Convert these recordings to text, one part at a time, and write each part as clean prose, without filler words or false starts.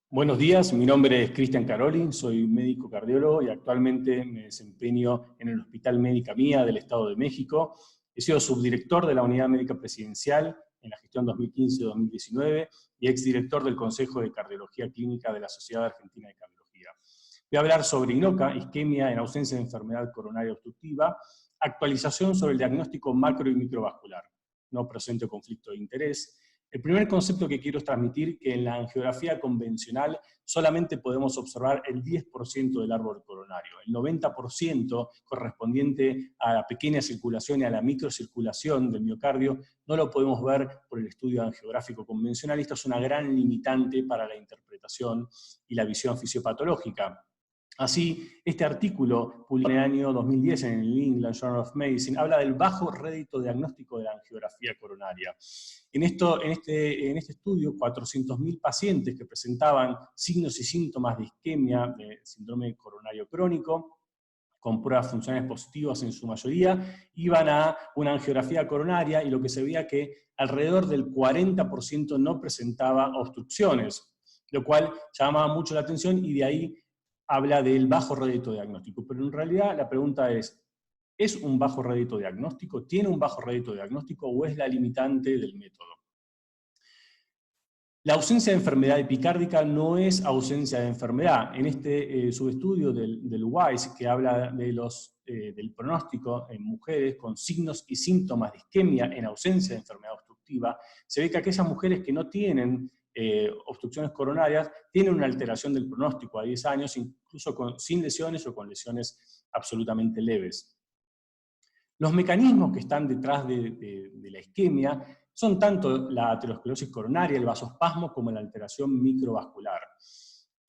Buenos días, mi nombre es Cristian Caroli, soy médico cardiólogo y actualmente me desempeño en el Hospital Médica Mía del Estado de México. He sido subdirector de la Unidad Médica Presidencial en la gestión 2015-2019 y exdirector del Consejo de Cardiología Clínica de la Sociedad Argentina de Cardiología. Voy a hablar sobre INOCA, isquemia en ausencia de enfermedad coronaria obstructiva, actualización sobre el diagnóstico macro y microvascular, no presente conflicto de interés. El primer concepto que quiero es transmitir que en la angiografía convencional solamente podemos observar el 10% del árbol coronario. El 90% correspondiente a la pequeña circulación y a la microcirculación del miocardio no lo podemos ver por el estudio angiográfico convencional. Esto es una gran limitante para la interpretación y la visión fisiopatológica. Así, este artículo, publicado en el año 2010 en el New England Journal of Medicine, habla del bajo rédito diagnóstico de la angiografía coronaria. En este estudio, 400.000 pacientes que presentaban signos y síntomas de isquemia, de síndrome coronario crónico, con pruebas funcionales positivas en su mayoría, iban a una angiografía coronaria y lo que se veía que alrededor del 40% no presentaba obstrucciones, lo cual llamaba mucho la atención y de ahí habla del bajo rédito diagnóstico. Pero en realidad la pregunta ¿es un bajo rédito diagnóstico? ¿Tiene un bajo rédito diagnóstico o es la limitante del método? La ausencia de enfermedad epicárdica no es ausencia de enfermedad. En este subestudio del WISE, que habla de del pronóstico en mujeres con signos y síntomas de isquemia en ausencia de enfermedad obstructiva, se ve que aquellas mujeres que no tienen obstrucciones coronarias tienen una alteración del pronóstico a 10 años, incluso sin lesiones o con lesiones absolutamente leves. Los mecanismos que están detrás de la isquemia son tanto la aterosclerosis coronaria, el vasospasmo, como la alteración microvascular.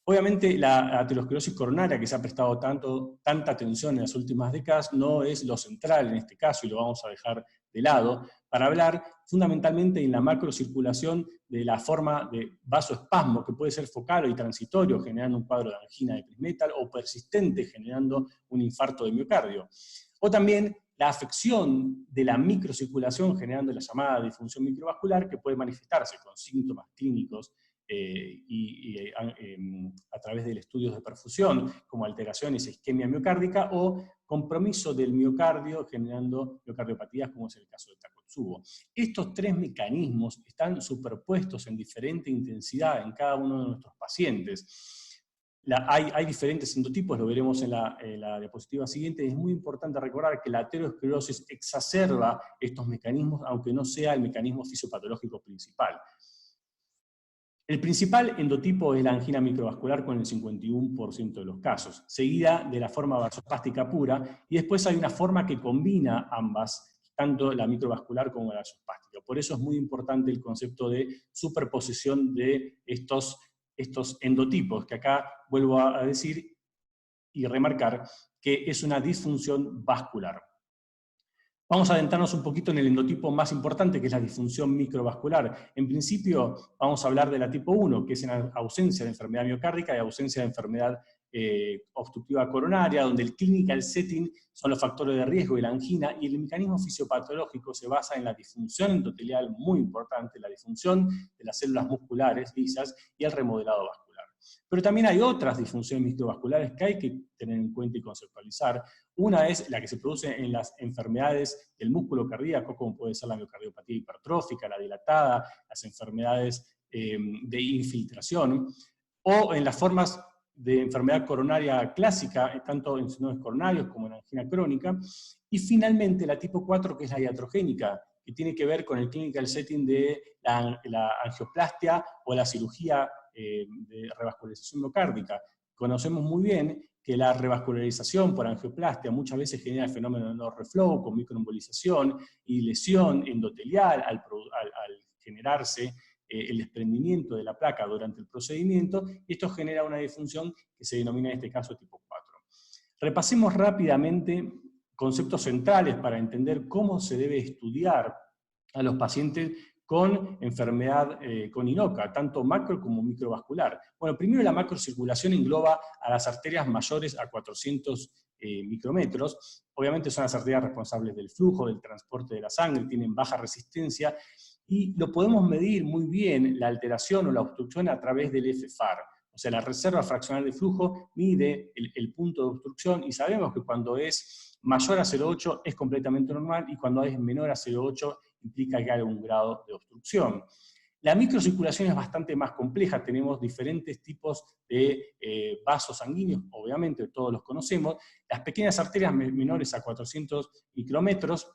Obviamente la aterosclerosis coronaria, que se ha prestado tanta atención en las últimas décadas, no es lo central en este caso, y lo vamos a dejar de lado, para hablar fundamentalmente en la macrocirculación de la forma de vasoespasmo, que puede ser focal y transitorio, generando un cuadro de angina de Prinzmetal, o persistente, generando un infarto de miocardio. O también la afección de la microcirculación generando la llamada disfunción microvascular, que puede manifestarse con síntomas clínicos a través de estudios de perfusión, como alteraciones e isquemia miocárdica, o compromiso del miocardio generando miocardiopatías, como es el caso de Takotsubo. Estos tres mecanismos están superpuestos en diferente intensidad en cada uno de nuestros pacientes. Hay diferentes endotipos, lo veremos en la diapositiva siguiente. Es muy importante recordar que la aterosclerosis exacerba estos mecanismos, aunque no sea el mecanismo fisiopatológico principal. El principal endotipo es la angina microvascular con el 51% de los casos, seguida de la forma vasospástica pura, y después hay una forma que combina ambas, tanto la microvascular como la vasospástica. Por eso es muy importante el concepto de superposición de estos endotipos, que acá vuelvo a decir y remarcar que es una disfunción vascular. Vamos a adentrarnos un poquito en el endotipo más importante, que es la disfunción microvascular. En principio vamos a hablar de la tipo 1, que es en ausencia de enfermedad miocárdica y ausencia de enfermedad obstructiva coronaria, donde el clinical setting son los factores de riesgo y la angina, y el mecanismo fisiopatológico se basa en la disfunción endotelial, muy importante, la disfunción de las células musculares lisas y el remodelado vascular. Pero también hay otras disfunciones microvasculares que hay que tener en cuenta y conceptualizar. Una es la que se produce en las enfermedades del músculo cardíaco, como puede ser la miocardiopatía hipertrófica, la dilatada, las enfermedades de infiltración, o en las formas de enfermedad coronaria clásica, tanto en síndromes coronarios como en angina crónica, y finalmente la tipo 4, que es la iatrogénica, que tiene que ver con el clinical setting de la angioplastia o la cirugía de revascularización miocárdica. Conocemos muy bien que la revascularización por angioplastia muchas veces genera el fenómeno de no reflow, con microembolización y lesión endotelial al generarse el desprendimiento de la placa durante el procedimiento, y esto genera una disfunción que se denomina en este caso tipo 4. Repasemos rápidamente conceptos centrales para entender cómo se debe estudiar a los pacientes con enfermedad con INOCA, tanto macro como microvascular. Bueno, primero la macrocirculación engloba a las arterias mayores a 400 micrómetros. Obviamente son las arterias responsables del flujo, del transporte de la sangre, tienen baja resistencia, y lo podemos medir muy bien, la alteración o la obstrucción, a través del FFAR, O sea, la reserva fraccional de flujo mide el punto de obstrucción y sabemos que cuando es mayor a 0,8 es completamente normal y cuando es menor a 0,8 implica que hay un grado de obstrucción. La microcirculación es bastante más compleja, tenemos diferentes tipos de vasos sanguíneos, obviamente todos los conocemos, las pequeñas arterias menores a 400 micrómetros,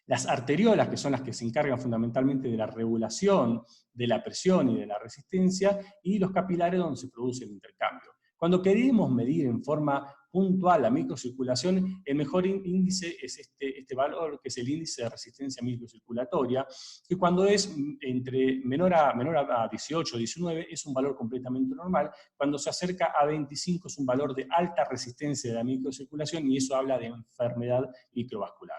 las arteriolas, que son las que se encargan fundamentalmente de la regulación de la presión y de la resistencia, y los capilares donde se produce el intercambio. Cuando queremos medir en forma puntual la microcirculación, el mejor índice es este valor, que es el índice de resistencia microcirculatoria, que cuando es entre menor a 18 o 19 es un valor completamente normal, cuando se acerca a 25 es un valor de alta resistencia de la microcirculación, y eso habla de enfermedad microvascular.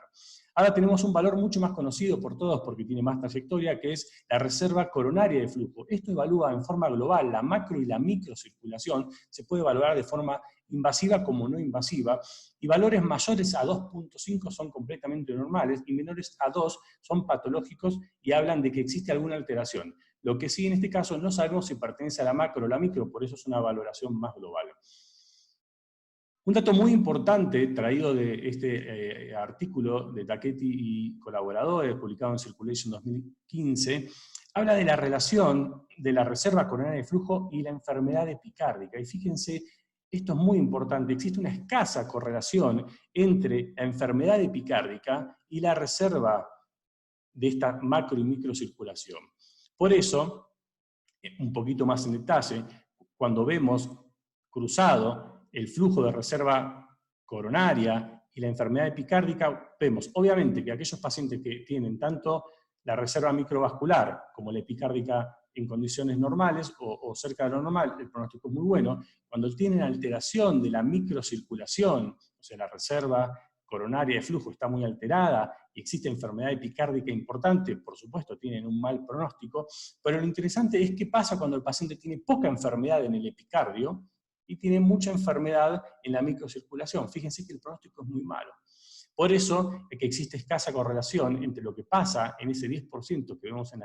Ahora tenemos un valor mucho más conocido por todos porque tiene más trayectoria, que es la reserva coronaria de flujo. Esto evalúa en forma global la macro y la microcirculación, se puede evaluar de forma invasiva como no invasiva, y valores mayores a 2.5 son completamente normales y menores a 2 son patológicos y hablan de que existe alguna alteración. Lo que sí, en este caso, no sabemos si pertenece a la macro o la micro, por eso es una valoración más global. Un dato muy importante traído de este artículo de Tacchetti y colaboradores, publicado en Circulation 2015, habla de la relación de la reserva coronaria de flujo y la enfermedad epicárdica. Y fíjense, esto es muy importante, existe una escasa correlación entre la enfermedad epicárdica y la reserva de esta macro y microcirculación. Por eso, un poquito más en detalle, cuando vemos cruzado el flujo de reserva coronaria y la enfermedad epicárdica, vemos obviamente que aquellos pacientes que tienen tanto la reserva microvascular como la epicárdica en condiciones normales o cerca de lo normal, el pronóstico es muy bueno. Cuando tienen alteración de la microcirculación, o sea, la reserva coronaria de flujo está muy alterada y existe enfermedad epicárdica importante, por supuesto tienen un mal pronóstico, pero lo interesante es qué pasa cuando el paciente tiene poca enfermedad en el epicardio y tiene mucha enfermedad en la microcirculación. Fíjense que el pronóstico es muy malo. Por eso es que existe escasa correlación entre lo que pasa en ese 10% que vemos en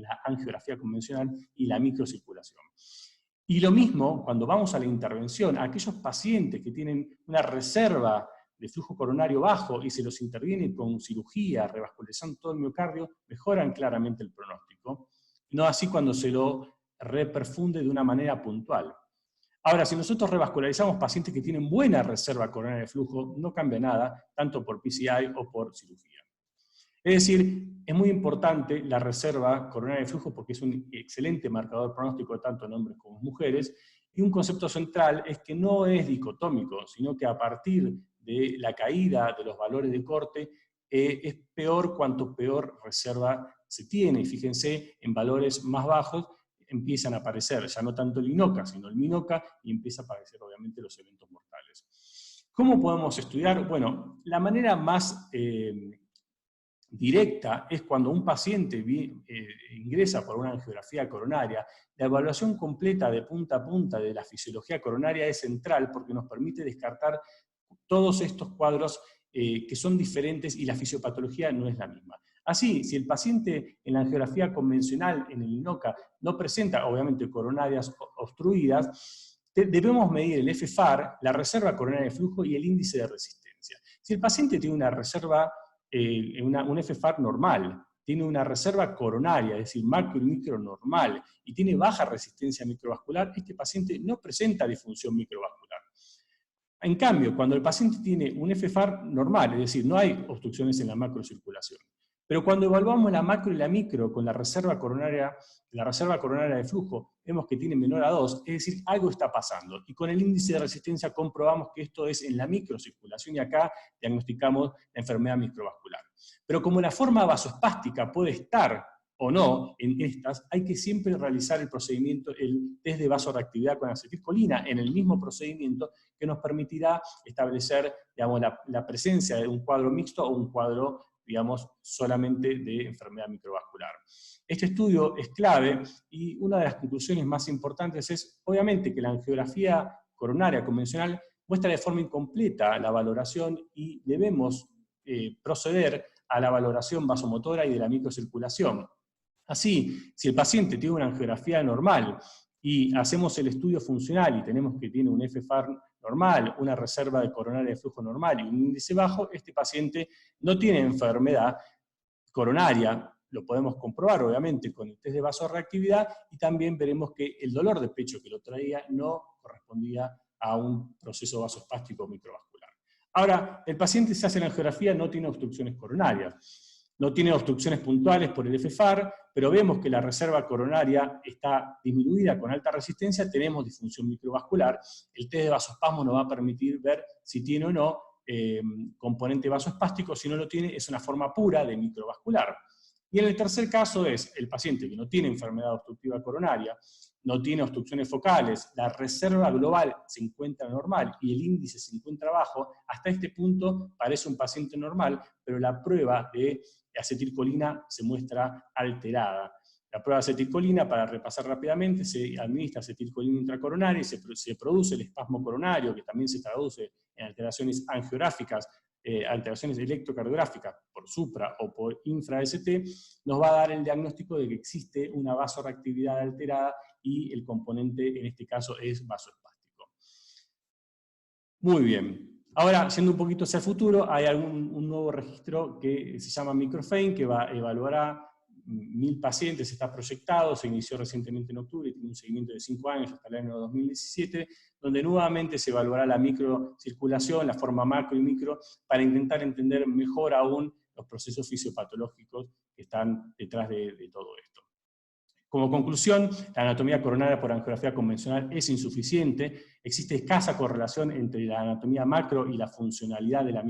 la angiografía convencional y la microcirculación. Y lo mismo cuando vamos a la intervención, aquellos pacientes que tienen una reserva de flujo coronario bajo y se los interviene con cirugía, revascularizando todo el miocardio, mejoran claramente el pronóstico. No así cuando se lo reperfunde de una manera puntual. Ahora, si nosotros revascularizamos pacientes que tienen buena reserva coronaria de flujo, no cambia nada, tanto por PCI o por cirugía. Es decir, es muy importante la reserva coronaria de flujo porque es un excelente marcador pronóstico tanto en hombres como en mujeres, y un concepto central es que no es dicotómico, sino que a partir de la caída de los valores de corte, es peor cuanto peor reserva se tiene. Y fíjense, en valores más bajos empiezan a aparecer, ya no tanto el INOCA, sino el MINOCA, y empieza a aparecer obviamente los eventos mortales. ¿Cómo podemos estudiar? Bueno, la manera más directa es cuando un paciente ingresa por una angiografía coronaria. La evaluación completa de punta a punta de la fisiología coronaria es central porque nos permite descartar todos estos cuadros que son diferentes y la fisiopatología no es la misma. Así, si el paciente en la angiografía convencional, en el INOCA, no presenta, obviamente, coronarias obstruidas, debemos medir el FFAR, la reserva coronaria de flujo y el índice de resistencia. Si el paciente tiene una reserva, un FFAR normal, tiene una reserva coronaria, es decir, macro y micro normal, y tiene baja resistencia microvascular, este paciente no presenta disfunción microvascular. En cambio, cuando el paciente tiene un FFAR normal, es decir, no hay obstrucciones en la macrocirculación, pero cuando evaluamos la macro y la micro con la reserva coronaria de flujo, vemos que tiene menor a 2, es decir, algo está pasando. Y con el índice de resistencia comprobamos que esto es en la microcirculación y acá diagnosticamos la enfermedad microvascular. Pero como la forma vasoespástica puede estar o no en estas, hay que siempre realizar el procedimiento, el test de vasoreactividad con acetilcolina en el mismo procedimiento que nos permitirá establecer, digamos, la presencia de un cuadro mixto o un cuadro, digamos, solamente de enfermedad microvascular. Este estudio es clave y una de las conclusiones más importantes es, obviamente, que la angiografía coronaria convencional muestra de forma incompleta la valoración y debemos proceder a la valoración vasomotora y de la microcirculación. Así, si el paciente tiene una angiografía normal y hacemos el estudio funcional y tenemos que tiene un FFAR normal, una reserva de coronaria de flujo normal y un índice bajo, este paciente no tiene enfermedad coronaria. Lo podemos comprobar, obviamente, con el test de vasorreactividad, y también veremos que el dolor de pecho que lo traía no correspondía a un proceso vasoespástico microvascular. Ahora, el paciente se hace la angiografía, no tiene obstrucciones coronarias, no tiene obstrucciones puntuales por el FFAR, pero vemos que la reserva coronaria está disminuida con alta resistencia, tenemos disfunción microvascular. El test de vasoespasmo nos va a permitir ver si tiene o no componente vasoespástico. Si no lo tiene, es una forma pura de microvascular. Y en el tercer caso es el paciente que no tiene enfermedad obstructiva coronaria, no tiene obstrucciones focales, la reserva global se encuentra normal y el índice se encuentra bajo. Hasta este punto parece un paciente normal, pero la prueba de acetilcolina se muestra alterada. La prueba de acetilcolina, para repasar rápidamente, se administra acetilcolina intracoronaria y se produce el espasmo coronario, que también se traduce en alteraciones angiográficas, alteraciones electrocardiográficas por supra o por infra-ST, nos va a dar el diagnóstico de que existe una vasorreactividad alterada y el componente en este caso es vasoespástico. Muy bien. Ahora, yendo un poquito hacia el futuro, hay un nuevo registro que se llama MicroFein, que evaluará 1000 pacientes, está proyectado, se inició recientemente en octubre, tiene un seguimiento de 5 años hasta el año 2017, donde nuevamente se evaluará la microcirculación, la forma macro y micro, para intentar entender mejor aún los procesos fisiopatológicos que están detrás de todo esto. Como conclusión, la anatomía coronaria por angiografía convencional es insuficiente, existe escasa correlación entre la anatomía macro y la funcionalidad de la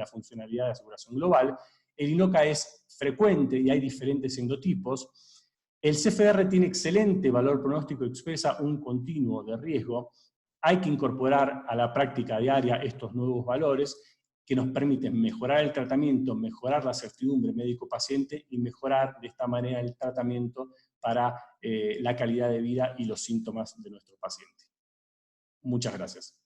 funcionalidad de la circulación global. El INOCA es frecuente y hay diferentes endotipos. El CFR tiene excelente valor pronóstico y expresa un continuo de riesgo. Hay que incorporar a la práctica diaria estos nuevos valores que nos permiten mejorar el tratamiento, mejorar la certidumbre médico-paciente y mejorar de esta manera el tratamiento para la calidad de vida y los síntomas de nuestro paciente. Muchas gracias.